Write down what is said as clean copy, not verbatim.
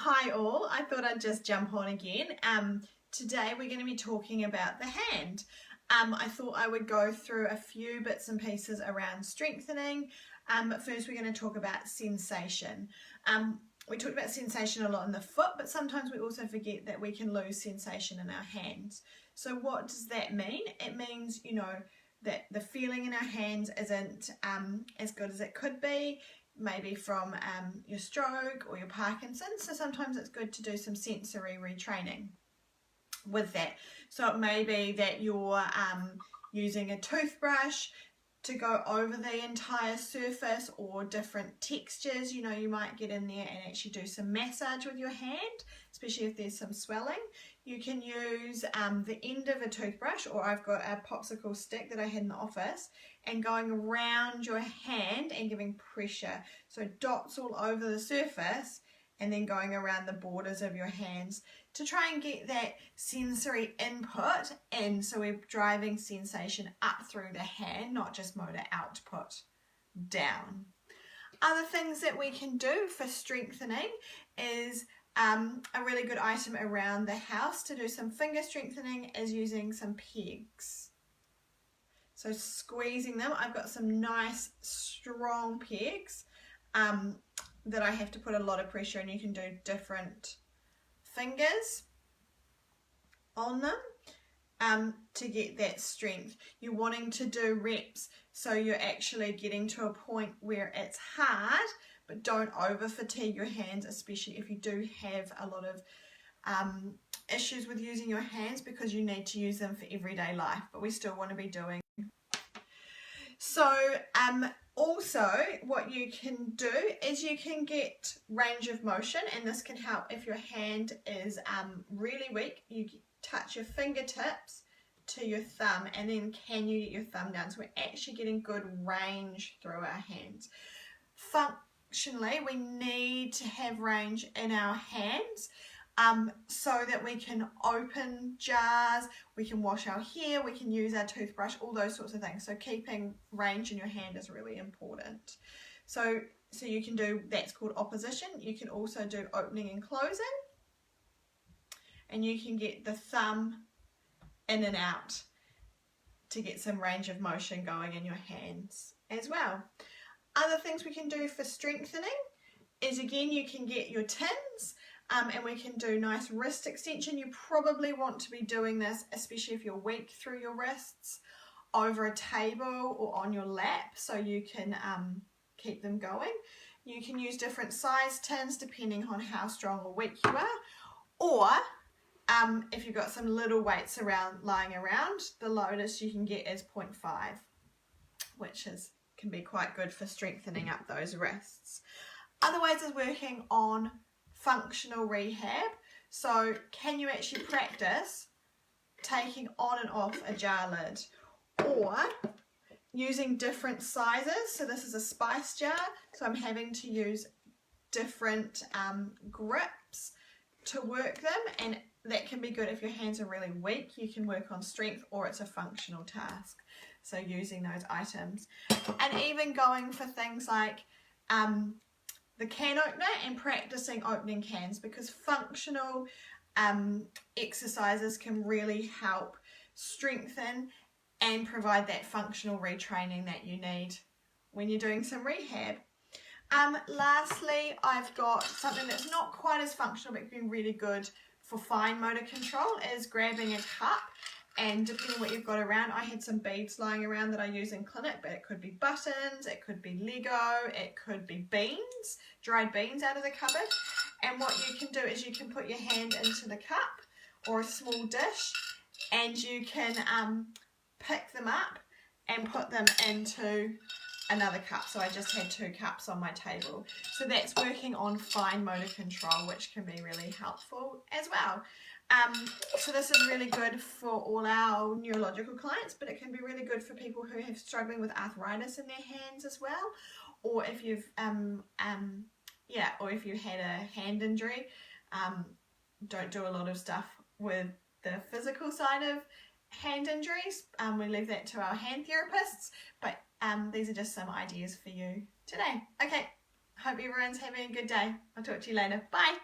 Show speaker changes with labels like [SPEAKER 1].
[SPEAKER 1] Hi all, I thought I'd just jump on again. Today we're going to be talking about the hand. I thought I would go through a few bits and pieces around strengthening. But first we're going to talk about sensation. We talked about sensation a lot in the foot, but sometimes we also forget that we can lose sensation in our hands. So what does that mean? It means, that the feeling in our hands isn't as good as it could be, maybe from your stroke or your Parkinson's. So sometimes it's good to do some sensory retraining with that. So it may be that you're using a toothbrush to go over the entire surface, or different textures. You might get in there and actually do some massage with your hand, especially if there's some swelling. You can use the end of a toothbrush, or I've got a popsicle stick that I had in the office, and going around your hand and giving pressure. So dots all over the surface and then going around the borders of your hands to try and get that sensory input in. So we're driving sensation up through the hand, not just motor output down. Other things that we can do for strengthening is a really good item around the house to do some finger strengthening is using some pegs. So squeezing them. I've got some nice strong pegs that I have to put a lot of pressure, and you can do different fingers on them to get that strength. You're wanting to do reps, so you're actually getting to a point where it's hard, but don't over fatigue your hands, especially if you do have a lot of issues with using your hands, because you need to use them for everyday life, but we still want to be doing. So also what you can do is you can get range of motion, and this can help if your hand is really weak. You touch your fingertips to your thumb, and then can you get your thumb down? So we're actually getting good range through our hands. Functionally, we need to have range in our hands so that we can open jars, we can wash our hair, we can use our toothbrush, all those sorts of things. So keeping range in your hand is really important. So you can do, that's called opposition. You can also do opening and closing, and you can get the thumb in and out to get some range of motion going in your hands as well. Other things we can do for strengthening is, again, you can get your tins and we can do nice wrist extension. You probably want to be doing this, especially if you're weak through your wrists, over a table or on your lap, so you can keep them going. You can use different size tins depending on how strong or weak you are, or if you've got some little weights lying around, the lowest you can get is 0.5, which can be quite good for strengthening up those wrists. Otherwise is working on functional rehab. So can you actually practice taking on and off a jar lid, or using different sizes? So this is a spice jar, so I'm having to use different grips to work them, and that can be good if your hands are really weak. You can work on strength, or it's a functional task. So using those items, and even going for things like the can opener and practicing opening cans, because functional exercises can really help strengthen and provide that functional retraining that you need when you're doing some rehab. Lastly, I've got something that's not quite as functional but been really good for fine motor control, is grabbing a cup, and depending on what you've got around, I had some beads lying around that I use in clinic, but it could be buttons, it could be Lego, it could be beans, dried beans out of the cupboard. And what you can do is you can put your hand into the cup or a small dish, and you can pick them up and put them into another cup. So I just had 2 cups on my table. So that's working on fine motor control, which can be really helpful as well. So this is really good for all our neurological clients, but it can be really good for people who have struggling with arthritis in their hands as well, or if you've or if you had a hand injury. Don't do a lot of stuff with the physical side of hand injuries. We leave that to our hand therapists, but these are just some ideas for you today. Okay, hope everyone's having a good day. I'll talk to you later. Bye.